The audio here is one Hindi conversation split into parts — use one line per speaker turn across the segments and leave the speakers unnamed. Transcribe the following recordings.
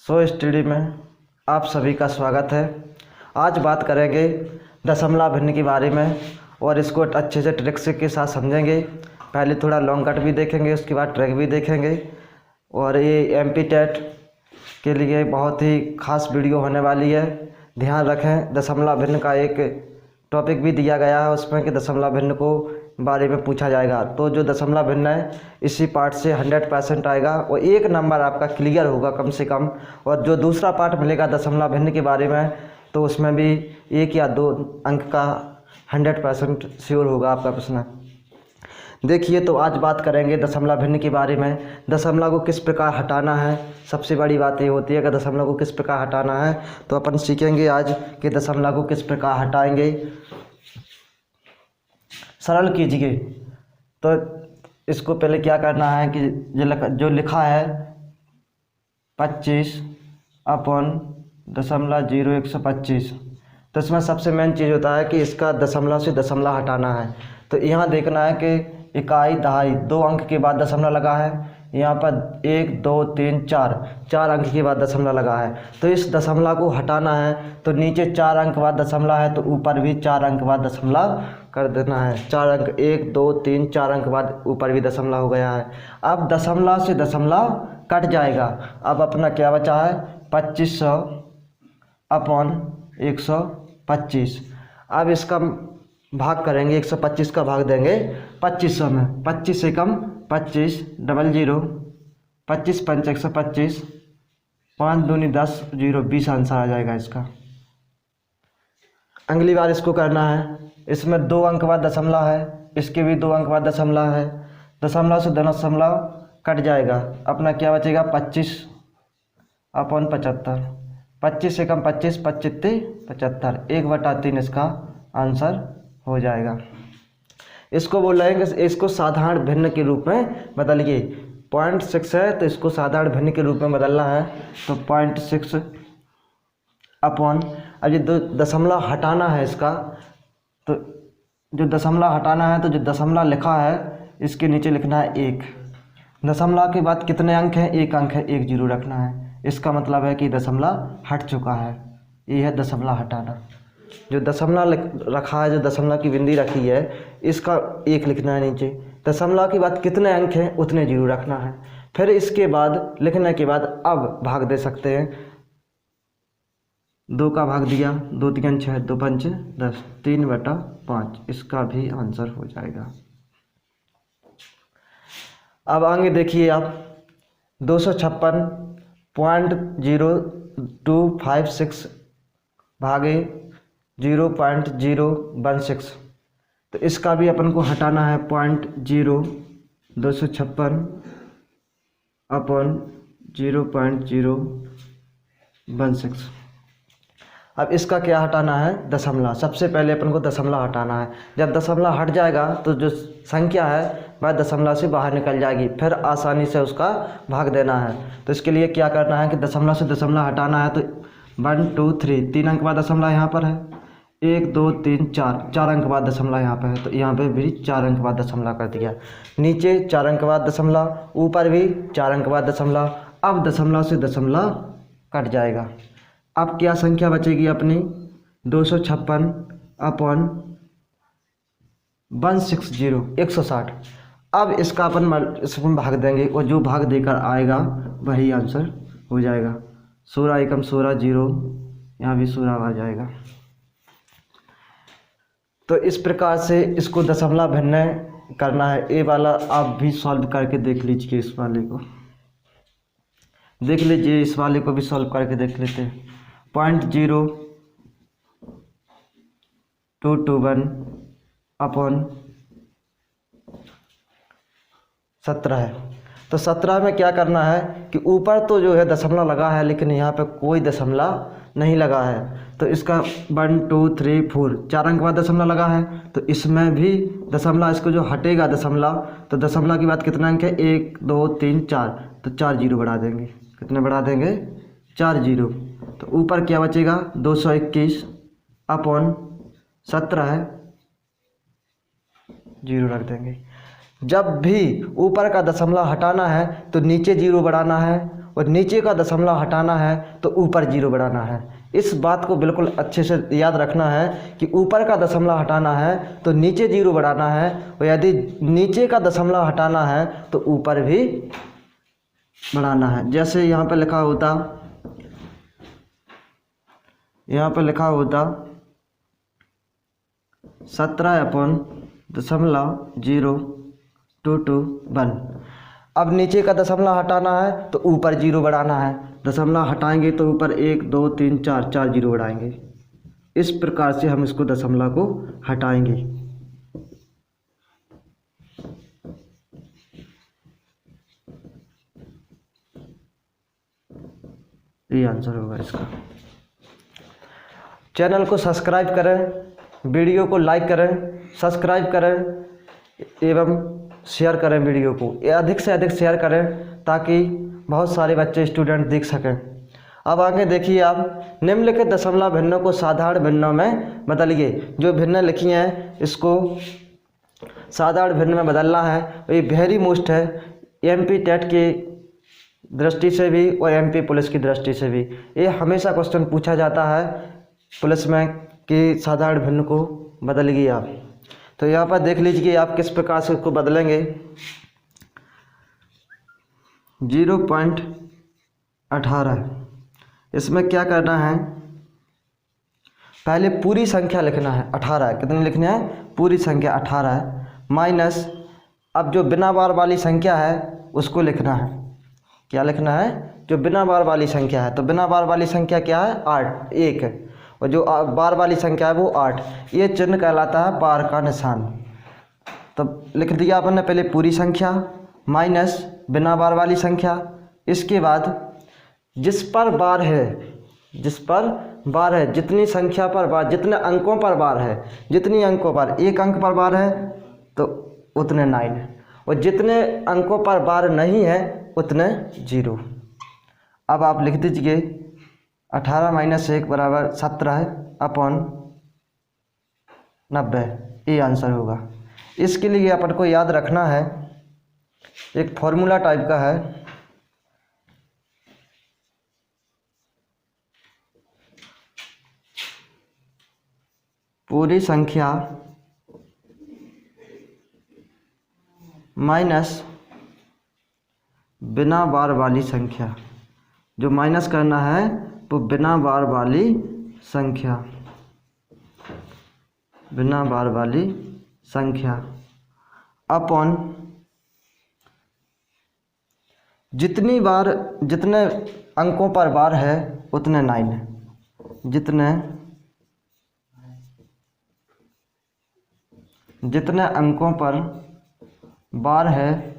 सो स्टडी में आप सभी का स्वागत है। आज बात करेंगे दशमलव भिन्न के बारे में और इसको अच्छे से ट्रिक्स के साथ समझेंगे। पहले थोड़ा लॉन्ग कट भी देखेंगे, उसके बाद ट्रिक भी देखेंगे। और ये एमपी टेट के लिए बहुत ही खास वीडियो होने वाली है। ध्यान रखें, दशमलव भिन्न का एक टॉपिक भी दिया गया है उसमें कि दशमलव भिन्न को बारे में पूछा जाएगा। तो जो दशमलव भिन्न है इसी पार्ट से 100% आएगा और एक नंबर आपका क्लियर होगा कम से कम। और जो दूसरा पार्ट मिलेगा दशमलव भिन्न के बारे में तो उसमें भी 1 या 2 अंक का 100% श्योर होगा आपका प्रश्न। देखिए, तो आज बात करेंगे दशमलव भिन्न के बारे में। दशमलव को किस प्रकार हटाना है, सबसे बड़ी बात ये होती है कि दशमलव को किस प्रकार हटाना है। तो अपन सीखेंगे आज कि दशमलव को किस प्रकार हटाएंगे। सरल कीजिए, तो इसको पहले क्या करना है कि जो लिखा है 25/0.125, तो इसमें सबसे मेन चीज़ होता है कि इसका दशमलव से दशमलव हटाना है। तो यहाँ देखना है कि इकाई दहाई 2 अंक के बाद दशमलव लगा है, यहाँ पर 1 2 3 4 अंक के बाद दशमलव लगा है। तो इस दशमलव को हटाना है तो नीचे 4 अंक बाद दशमलव है तो ऊपर भी 4 अंक बाद दशमलव कर देना है। 4 अंक 1 2 3 4 अंक बाद ऊपर भी दशमलव हो गया है। अब दशमलव से दशमलव कट जाएगा। अब अपना क्या बचा है 2500/125। अब इसका भाग करेंगे, 125 का भाग देंगे 2500 में। 25 से कम 25, 00, 25 पंच 125, 5 दूनी 10, 0 20 आंसर आ जाएगा इसका। अगली बार इसको करना है, इसमें 2 अंक बाद दशमलव है, इसके भी 2 अंक बाद दशमलव है। दशमलव से दशमलव कट जाएगा, अपना क्या बचेगा 25/75। 25 से कम 25, 25 75, 1/3 इसका आंसर हो जाएगा। इसको बोल रहे हैं कि इसको साधारण भिन्न के रूप में बदलिए। 0.6 है तो इसको साधारण भिन्न के रूप में बदलना है। तो 0.6 अपॉन, अब ये दशमलव हटाना है इसका, तो जो दशमलव हटाना है तो जो दशमलव लिखा है इसके नीचे लिखना है 1। दशमलव के बाद कितने अंक हैं, 1 अंक है, 1 0 रखना है। इसका मतलब है कि दशमलव हट चुका है। ये है दशमलव हटाना। जो दशमलव रखा है, जो दशमलव की बिंदी रखी है, इसका 1 लिखना है नीचे। दशमलव के बाद कितने अंक हैं उतने 0 रखना है। फिर इसके बाद लिखने के बाद अब भाग दे सकते हैं। 2 का भाग दिया, 2 3 6, 2 5 10, 3/5, इसका भी आंसर हो जाएगा। अब आगे देखिए आप 256.0256 भागे 0.016, तो इसका भी अपन को हटाना है 256/0.016। अब इसका क्या हटाना है, दशमलव। सबसे पहले अपन को दशमलव हटाना है। जब दशमलव हट जाएगा तो जो संख्या है वह दशमलव से बाहर निकल जाएगी, फिर आसानी से उसका भाग देना है। तो इसके लिए क्या करना है कि दशमलव से दशमलव हटाना है। तो 1 2 3, 3 अंक बाद दशमलव यहाँ पर है, 1 2 3 4 अंक बाद दशमलव यहाँ पर है, तो यहाँ पे भी 4 अंक बाद दशमलव कर दिया। नीचे 4 अंक बाद दशमलव, ऊपर भी 4 अंक बाद दशमलव। अब दशमलव से दशमलव कट जाएगा। अब क्या संख्या बचेगी अपनी 256/160, 160। अब इसका अपन इसमें भाग देंगे और जो भाग देकर आएगा वही आंसर हो जाएगा। 16 एकम 16, 0, यहाँ भी 16 आ जाएगा। तो इस प्रकार से इसको दशमलव भिन्न करना है। ये वाला आप भी सॉल्व करके देख लीजिए। इस वाले को देख लीजिए, इस वाले को भी सॉल्व करके देख लेते हैं। 0.0221/17 है। तो 17 में क्या करना है कि ऊपर तो जो है दशमलव लगा है लेकिन यहाँ पे कोई दशमलव नहीं लगा है। तो इसका 1 2 3 4 4 अंक बाद दशमलव लगा है, तो इसमें भी दशमलव, इसको जो हटेगा दशमलव, तो दशमलव के बाद कितना अंक है 1 2 3 4, तो 4 0 बढ़ा देंगे। कितने बढ़ा देंगे 4 0। तो ऊपर क्या बचेगा 221/17 है, 0 रख देंगे। जब भी ऊपर का दशमलव हटाना है तो नीचे 0 बढ़ाना है और नीचे का दशमलव हटाना है तो ऊपर जीरो बढ़ाना है। इस बात को बिल्कुल अच्छे से याद रखना है कि ऊपर का दशमलव हटाना है तो नीचे जीरो बढ़ाना है, और यदि नीचे का दशमलव हटाना है तो ऊपर भी बढ़ाना है। जैसे यहाँ पर लिखा होता 17/0.02221। अब नीचे का दशमलव हटाना है तो ऊपर जीरो बढ़ाना है। दशमलव हटाएंगे तो ऊपर 1 2 3 4 जीरो बढ़ाएंगे। इस प्रकार से हम इसको दशमलव को हटाएंगे। ये आंसर होगा इसका। चैनल को सब्सक्राइब करें, वीडियो को लाइक करें, सब्सक्राइब करें एवं शेयर करें। वीडियो को अधिक से अधिक शेयर करें ताकि बहुत सारे बच्चे स्टूडेंट देख सकें। अब आगे देखिए आप, निम्नलिखित दशमलव भिन्नों को साधारण भिन्नों में बदलिए। जो भिन्न लिखी हैं इसको साधारण भिन्न में बदलना है। ये वेरी मोस्ट है, एमपी टेट की दृष्टि से भी और एमपी पुलिस की दृष्टि से भी। ये हमेशा क्वेश्चन पूछा जाता है पुलिस में कि साधारण भिन्न को बदलिए आप। तो यहाँ पर देख लीजिए कि आप किस प्रकार से उसको बदलेंगे। 0.18 इसमें क्या करना है, पहले पूरी संख्या लिखना है। 18 कितनी लिखनी है, पूरी संख्या 18 है, माइनस अब जो बिना बार वाली संख्या है उसको लिखना है। क्या लिखना है, जो बिना बार वाली संख्या है। तो बिना बार वाली संख्या क्या है, 8 1 है, और जो बार वाली संख्या है वो 8। ये चिन्ह कहलाता है बार का निशान। तो लिख दिया अपन ने पहले पूरी संख्या माइनस बिना बार वाली संख्या। इसके बाद जिस पर बार है, जितनी संख्या पर बार, जितने अंकों पर बार है, जितनी अंकों पर 1 अंक पर बार है तो उतने 9, और जितने अंकों पर बार नहीं है उतने 0। अब आप लिख दीजिए 18 - 1 बराबर 17/90। ये आंसर होगा। इसके लिए अपन को याद रखना है, एक फॉर्मूला टाइप का है। पूरी संख्या माइनस बिना बार वाली संख्या। जो माइनस करना है तो बिना बार वाली संख्या, बिना बार वाली संख्या अपॉन जितनी बार, जितने अंकों पर बार है उतने 9 है, जितने अंकों पर बार है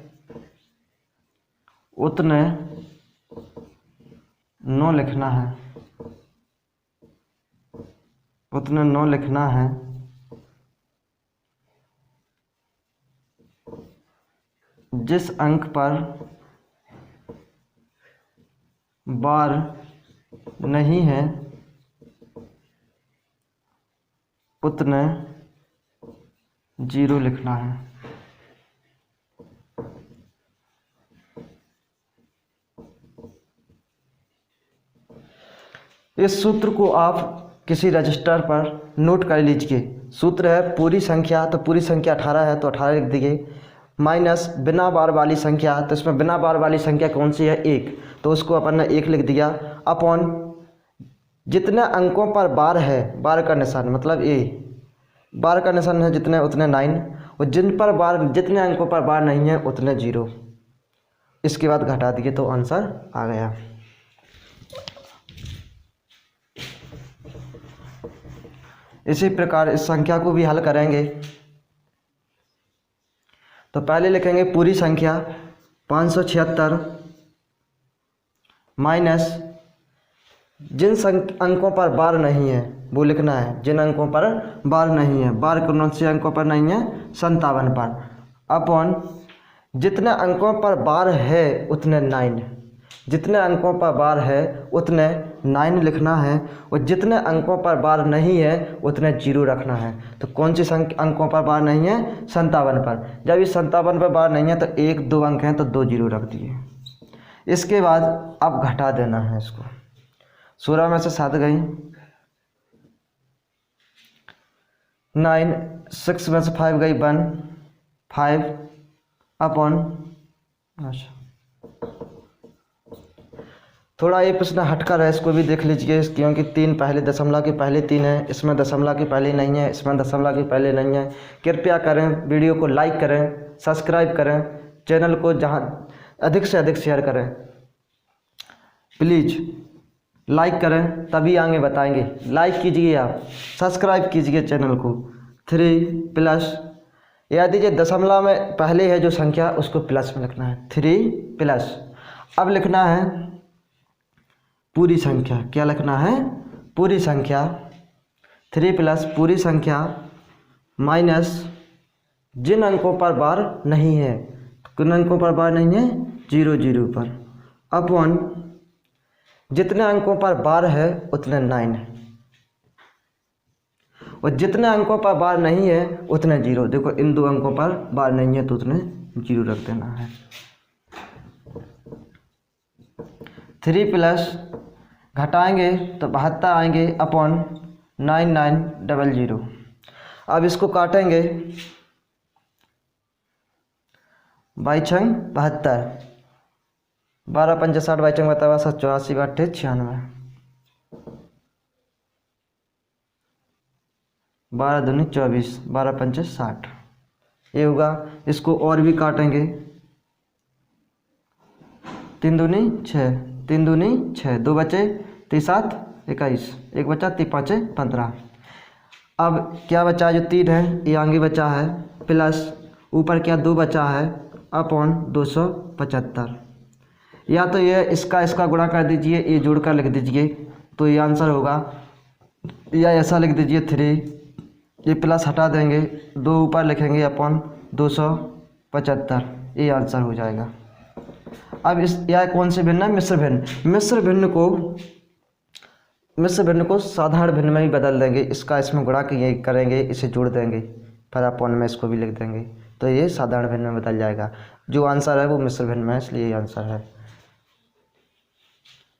उतने 9 लिखना है, उतने 9 लिखना है। जिस अंक पर बार नहीं है उतने 0 लिखना है। इस सूत्र को आप किसी रजिस्टर पर नोट कर लीजिए। सूत्र है पूरी संख्या, तो पूरी संख्या 18 है तो 18 लिख दीजिए, माइनस बिना बार वाली संख्या, तो इसमें बिना बार वाली संख्या कौन सी है, 1, तो उसको अपन ने 1 लिख दिया, अपॉन जितने अंकों पर बार है, बार का निशान मतलब ए, बार का निशान है जितने उतने 9, और जिन पर बार, जितने अंकों पर बार नहीं है उतने 0। इसके बाद घटा दिए तो आंसर आ गया। इसी प्रकार इस संख्या को भी हल करेंगे। तो पहले लिखेंगे पूरी संख्या 576 माइनस जिन अंकों पर बार नहीं है वो लिखना है, जिन अंकों पर बार नहीं है, बार कौन से अंकों पर नहीं है, 57 पर, अपॉन जितने अंकों पर बार है उतने 9, जितने अंकों पर बार है उतने 9 लिखना है, और जितने अंकों पर बार नहीं है उतने 0 रखना है। तो कौन सी अंकों पर बार नहीं है, 57 पर। जब इस 57 पर बार नहीं है तो 1 2 अंक हैं तो 2 0 रख दिए। इसके बाद अब घटा देना है इसको। 16 में से 7 गई, 9, 6 में से 5 गई 1, 5 अपॉन, अच्छा थोड़ा ये प्रश्न हटकर है, इसको भी देख लीजिए, क्योंकि 3 पहले दशमलव के पहले 3 है, इसमें दशमलव के पहले नहीं है, इसमें दशमलव के पहले नहीं है। कृपया करें, वीडियो को लाइक करें, सब्सक्राइब करें, चैनल को जहां अधिक से अधिक शेयर करें, प्लीज़ लाइक करें तभी आगे बताएंगे। लाइक कीजिए, आप सब्सक्राइब कीजिए चैनल को। 3 प्लस, यदि ये दशमलव में पहले है जो संख्या उसको प्लस में लिखना है, 3 प्लस। अब लिखना है पूरी संख्या, क्या लिखना है, पूरी संख्या, 3 प्लस पूरी संख्या माइनस जिन अंकों पर बार नहीं है, किन अंकों पर बार नहीं है, 0 0 पर, अपॉन जितने अंकों पर बार है उतने 9 है, और जितने अंकों पर बार नहीं है उतने 0। देखो इन 2 अंकों पर बार नहीं है तो उतने 0 रख देना है। 3 प्लस घटाएंगे तो 72 आएंगे, अपॉन 9900। अब इसको काटेंगे, 22 छंग 72, 12 पंचे 60, 22 छंग 72, 84 8 96, 12 दूनी 24, 12 पंचे 60, ये होगा। इसको और भी काटेंगे, 3 दूनी 6, 3 दूनी 6, 2 बचे 3 7 21, 1 बचा 3 5 15। अब क्या बचा, जो 3 है ये आगे बचा है, प्लस ऊपर क्या 2 बचा है, अपॉन 275। या तो ये इसका गुणा कर दीजिए, ये जोड़कर लिख दीजिए तो ये आंसर होगा, या ऐसा लिख दीजिए 3, ये प्लस हटा देंगे, 2 ऊपर लिखेंगे, अपॉन 275, ये आंसर हो जाएगा। अब इस यह कौन से भिन्न है, मिश्र भिन्न। मिश्र भिन्न को साधारण भिन्न में ही बदल देंगे, इसका इसमें गुणा करेंगे, इसे जोड़ देंगे, फिर अपॉन में इसको भी लिख देंगे, तो ये साधारण भिन्न में बदल जाएगा। जो आंसर है वो मिश्र भिन्न में है, इसलिए ये आंसर है।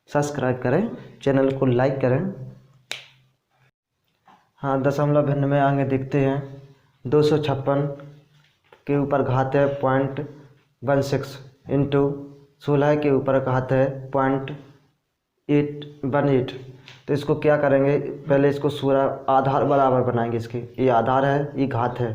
सब्सक्राइब करें, चैनल को लाइक करें। हाँ, दशमलव भिन्न में आगे देखते हैं। 256 के ऊपर घात है 0.16 इंटू 16 के ऊपर घात है 0.818। तो इसको क्या करेंगे, पहले इसको 16 आधार बराबर बनाएंगे, इसके ये आधार है, ये घात है,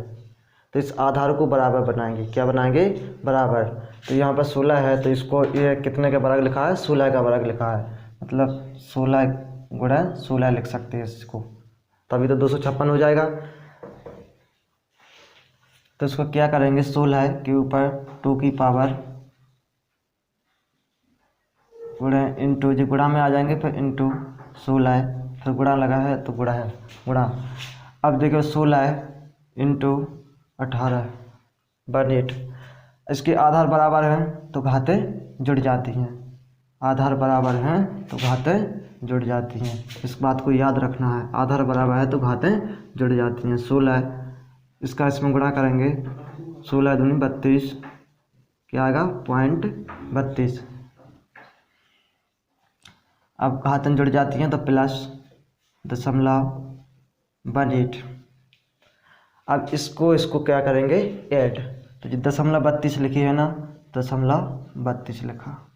तो इस आधार को बराबर बनाएंगे, क्या बनाएंगे, बराबर। तो यहाँ पर 16 है तो इसको ये कितने का बराबर लिखा है, 16 का बराबर लिखा है, मतलब 16 गुणा 16 लिख सकते हैं इसको, तभी तो 256 हो जाएगा। तो इसको क्या करेंगे, 16 के ऊपर 2 की पावर गुणा इंटू, जी गुणा में आ जाएंगे, फिर इंटू 16 है, फिर गुणा लगा है तो गुणा है, गुणा। अब देखो 16 इंटू 18 18, इसके आधार बराबर हैं तो घातें जुड़ जाती हैं, आधार बराबर हैं तो घातें जुड़ जाती हैं, इस बात को याद रखना है, आधार बराबर है तो घातें जुड़ जाती हैं। 16 इसका इसमें गुणा करेंगे, 16 दूनी 32, क्या आएगा 0.32। अब घातें जुड़ जाती हैं तो प्लस 0.18। अब इसको क्या करेंगे, ऐड, तो जो 0.32 लिखी है ना, 0.32 लिखा।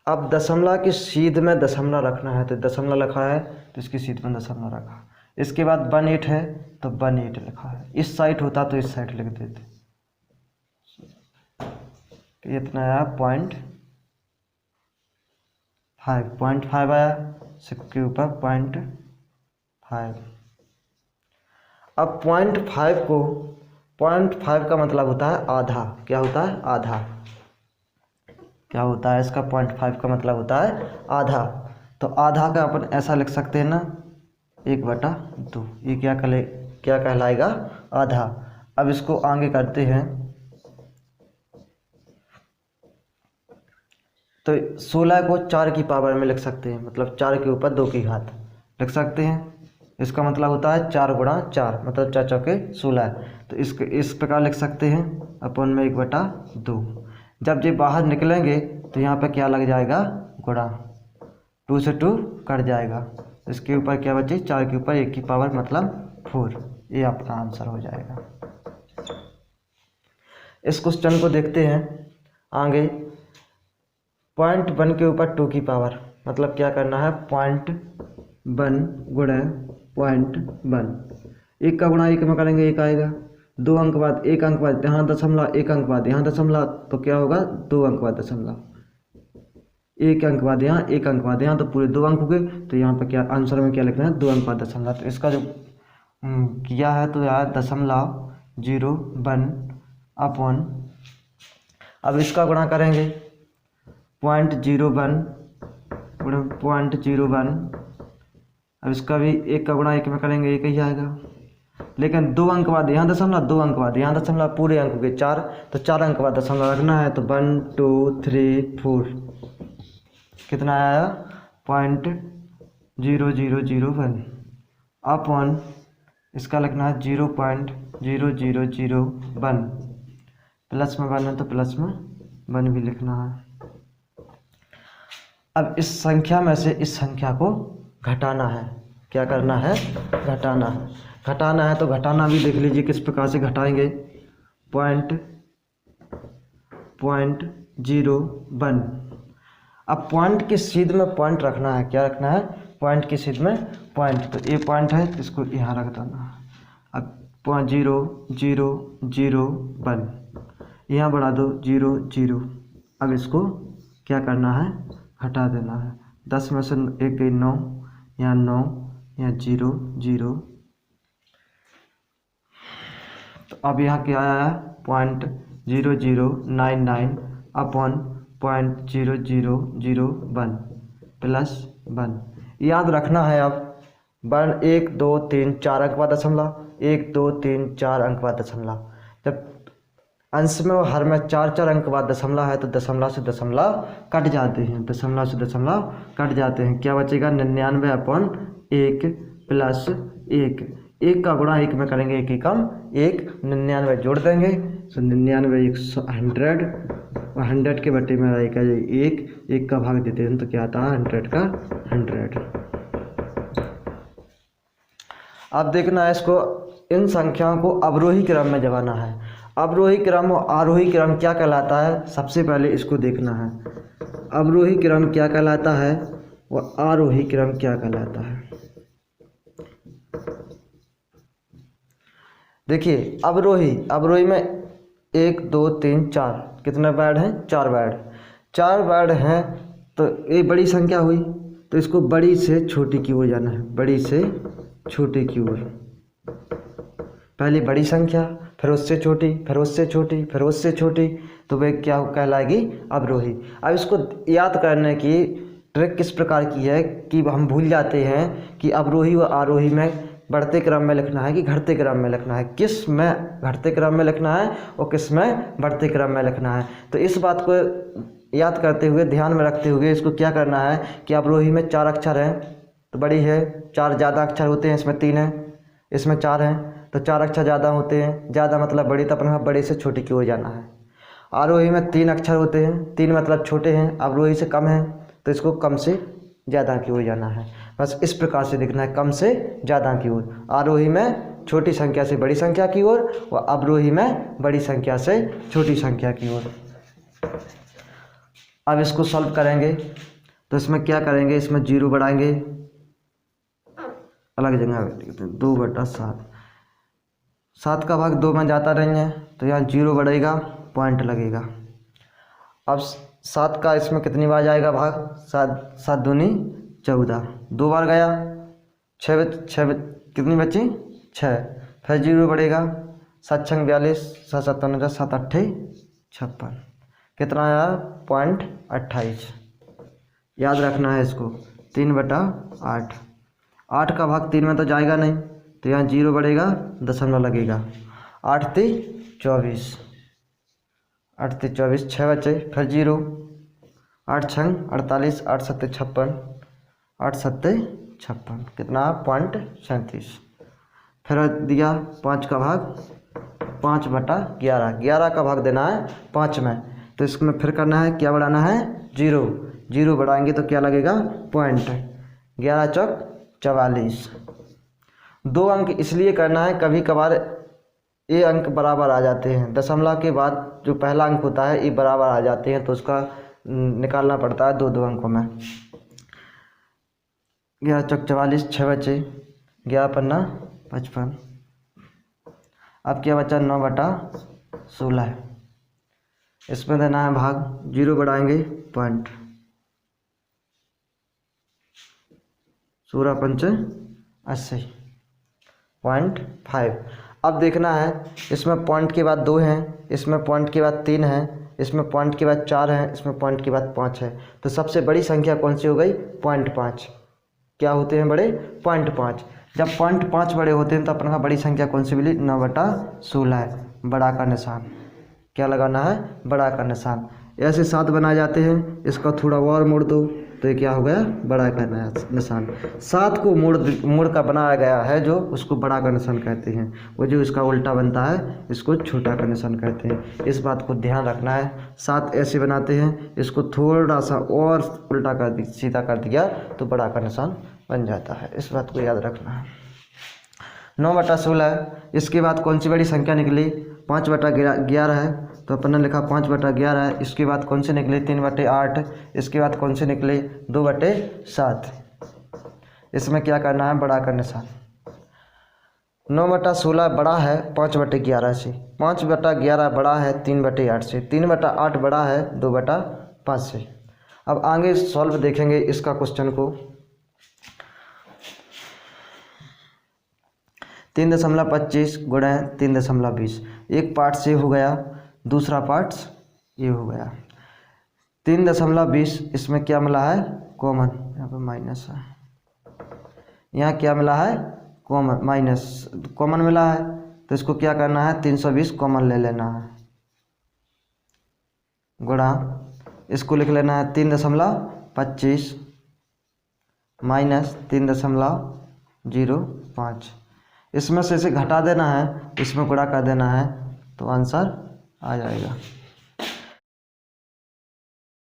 अब दशमलव की सीध में दशमलव रखना है, तो दशमलव लिखा है तो इसकी सीध में दशमलव रखा। इसके बाद 18 है तो 18 लिखा है, इस साइड होता तो इस साइड लिख देते। इतना आया 0.5 आया, 6 के ऊपर 0.5। अब 0.5 का मतलब होता है आधा, क्या होता है, आधा, क्या होता है इसका, 0.5 का मतलब होता है आधा। तो आधा का अपन ऐसा लिख सकते हैं ना, 1/2, ये क्या कहलाएगा, आधा। अब इसको आगे करते हैं, तो 16 को 4 की पावर में लिख सकते हैं, मतलब 4 के ऊपर 2 की घात लिख सकते हैं। इसका मतलब होता है 4 गुणा 4, मतलब 4 चौके 16। तो इस प्रकार लिख सकते हैं, अपन में 1/2। जब ये बाहर निकलेंगे तो यहाँ पे क्या लग जाएगा, गुणा, 2 से 2 कट जाएगा, इसके ऊपर क्या बचे, 4 के ऊपर 1 की पावर मतलब 4। ये आपका आंसर हो जाएगा। इस क्वेश्चन को देखते हैं आगे। 0.1 के ऊपर 2 की पावर मतलब क्या करना है, 0.1 गुणा 0.1, 1 का गुणा 1 में करेंगे 1 आएगा, 2 अंक बाद 1 अंक बाद यहाँ दशमलव, 1 अंक बाद यहाँ दशमलव, तो क्या होगा 2 अंक बाद दशमलव, 1 अंक बाद यहाँ 1 अंक बाद यहाँ, तो पूरे 2 अंक हो गए। तो यहाँ पर क्या आंसर में क्या लिखना है, 2 अंक बाद दशमलव। तो इसका जो किया है तो यार 0.01 अपॉन, अब इसका गुणा करेंगे 0.01 गुणा 0.01, अब इसका भी 1 का गुणा 1 में करेंगे 1 ही आएगा, लेकिन 2 अंक बाद यहाँ दशमलव, 2 अंक बाद यहाँ दशमलव, पूरे अंक के 4, तो 4 अंक बाद दशमलव रखना है। तो 1 2 3 4 कितना आया, 0.0001 अपॉन इसका लिखना है 0.0001, प्लस में 1 है तो प्लस में 1 भी लिखना है। अब इस संख्या में से इस संख्या को घटाना है, क्या करना है, घटाना है। घटाना है तो घटाना भी देख लीजिए किस प्रकार से घटाएंगे। 0.01, अब पॉइंट की सीध में पॉइंट रखना है, क्या रखना है, पॉइंट की सीध में पॉइंट, तो ये पॉइंट है इसको यहाँ रख देना। अब 0.0001 यहाँ बढ़ा दो 0 अब इसको क्या करना है, हटा देना है। 10 में से 1 गई 9, यहाँ 9, यहाँ 0 तो अब यहाँ क्या आया, 0.0099 अपॉन 0.0001 प्लस 1। याद रखना है अब 1 2 3 4 अंक बाद दशमलव, 1 2 3 4 अंक बाद दशमलव। जब अंश में और हर में 4 अंक बाद दशमलव है तो दशमलव से दशमलव कट जाते हैं, दशमलव से दशमलव कट जाते हैं। क्या बचेगा, 99/1 प्लस 1, 1 का गुणा 1 में करेंगे 1 ही कम 1, 99 जोड़ देंगे तो 99 100, और 100 के बटे में आएगा 1 का भाग देते हैं तो क्या आता है 100 का 100। अब देखना है इसको, इन संख्याओं को अवरोही क्रम में जमाना है। अवरोही क्रम और आरोही क्रम क्या कहलाता है, सबसे पहले इसको देखना है। अवरोही क्रम क्या कहलाता है और आरोही क्रम क्या कहलाता है। देखिए अवरोही में 1 2 3 4 कितने बैड हैं, 4 बैड हैं, तो ये बड़ी संख्या हुई तो इसको बड़ी से छोटी की ओर जाना है, बड़ी से छोटी की ओर। पहले बड़ी संख्या, फिर उससे छोटी, फिर उससे छोटी, फिर उससे छोटी, तो वह क्या कहलाएगी, अवरोही। अब इसको याद करने की ट्रिक किस प्रकार की है कि हम भूल जाते हैं कि अवरोही व आरोही में बढ़ते क्रम में लिखना है कि घटते क्रम में लिखना है, किस में घटते क्रम में लिखना है और किस में बढ़ते क्रम में लिखना है। तो इस बात को याद करते हुए, ध्यान में रखते हुए इसको क्या करना है कि अवरोही में 4 अक्षर हैं तो बड़ी है, 4 ज़्यादा अक्षर होते हैं, इसमें 3 है, इसमें 4 हैं, तो 4 अक्षर ज़्यादा होते हैं, ज़्यादा मतलब बड़ी, तो अपने बड़े से छोटी की ओर जाना है। आरोही में 3 अक्षर होते हैं, 3 मतलब छोटे हैं, अवरोही से कम है तो इसको कम से ज़्यादा की ओर जाना है। बस इस प्रकार से लिखना है, कम से ज़्यादा की ओर। आरोही में छोटी संख्या से बड़ी संख्या की ओर और अवरोही में बड़ी संख्या से छोटी संख्या की ओर। अब इसको सॉल्व करेंगे तो इसमें क्या करेंगे, इसमें 0 बढ़ाएंगे, अलग जगह 2/7, 7 का भाग 2 में जाता नहीं है तो यहाँ 0 बढ़ेगा, पॉइंट लगेगा। अब 7 का इसमें कितनी बार जाएगा भाग, 7 दूनी 14, 2 बार गया, 6 कितनी बची 6, फिर 0 बढ़ेगा, 7 6 42, 7 7 49, 7 8 56, कितना आया 0.28। याद रखना है इसको, 3/8, 8 का भाग 3 में तो जाएगा नहीं तो यहाँ 0 बढ़ेगा, दशमलव लगेगा, 8 3 24, 8 3 24, 6 बचे, फिर 0, 8 6 48, 8 7 56, 8 7 56, कितना 0.37। फिर दिया 5 का भाग 5/11, 11 का भाग देना है 5 में, तो इसमें फिर करना है क्या बढ़ाना है जीरो, जीरो बढ़ाएंगे तो क्या लगेगा पॉइंट। 11 चौक 44। 2 अंक इसलिए करना है, कभी कभार ये अंक बराबर आ जाते हैं, दशमलव के बाद जो पहला अंक होता है ये बराबर आ जाते हैं, तो उसका निकालना पड़ता है 2 अंकों में। 11 चौक 44, 6 बचे, 11 पन्ना 55। अब क्या बचा 9/16। इसमें देना है भाग, जीरो बढ़ाएंगे पॉइंट, 16 पंचे 80, 0.5। अब देखना है इसमें पॉइंट के बाद 2 हैं, इसमें पॉइंट के बाद 3 हैं, इसमें पॉइंट के बाद 4 हैं, इसमें पॉइंट के बाद 5 है। तो सबसे बड़ी संख्या कौन सी हो गई 0.5। क्या होते हैं बड़े 0.5। जब 0.5 बड़े होते हैं तो अपने का बड़ी संख्या कौन सी मिली 9/16 है, बड़ा का निशान। क्या लगाना है बड़ा का निशान। ऐसे 7 बनाए जाते हैं, इसका थोड़ा और मोड़ दो तो ये क्या हो गया बड़ा का निशान। 7 को मोड़ का बनाया गया है जो उसको बड़ा का निशान कहते हैं, वो जो इसका उल्टा बनता है इसको छोटा का निशान कहते हैं। इस बात को ध्यान रखना है। 7 ऐसे बनाते हैं, इसको थोड़ा सा और उल्टा कर सीधा कर दिया तो बड़ा का निशान बन जाता है, इस बात को याद रखना है। 9/16। इसके बाद कौन सी बड़ी संख्या निकली 5/11 है, तो अपन ने लिखा 5/11 है। इसके बाद कौन से निकले 3/8। इसके बाद कौन से निकले 2/7। इसमें क्या करना है बड़ा का निशान। 9/16 बड़ा है 5/11 से, 5/11 बड़ा है 3/8 से, 3/8 बड़ा है 2/5 से। अब आगे सॉल्व देखेंगे इसका क्वेश्चन को। 3.25 गुणे 3.20। एक पार्ट से हो गया, दूसरा पार्ट ये हो गया। 3.20 इसमें क्या मिला है कॉमन, यहाँ पर माइनस है, यहाँ क्या मिला है कॉमन, माइनस कॉमन मिला है, तो इसको क्या करना है 320 कॉमन ले लेना है, गुणा इसको लिख लेना है 3.25 माइनस 3.05। इसमें से इसे घटा देना है, इसमें गुणा कर देना है, तो आंसर आ जाएगा।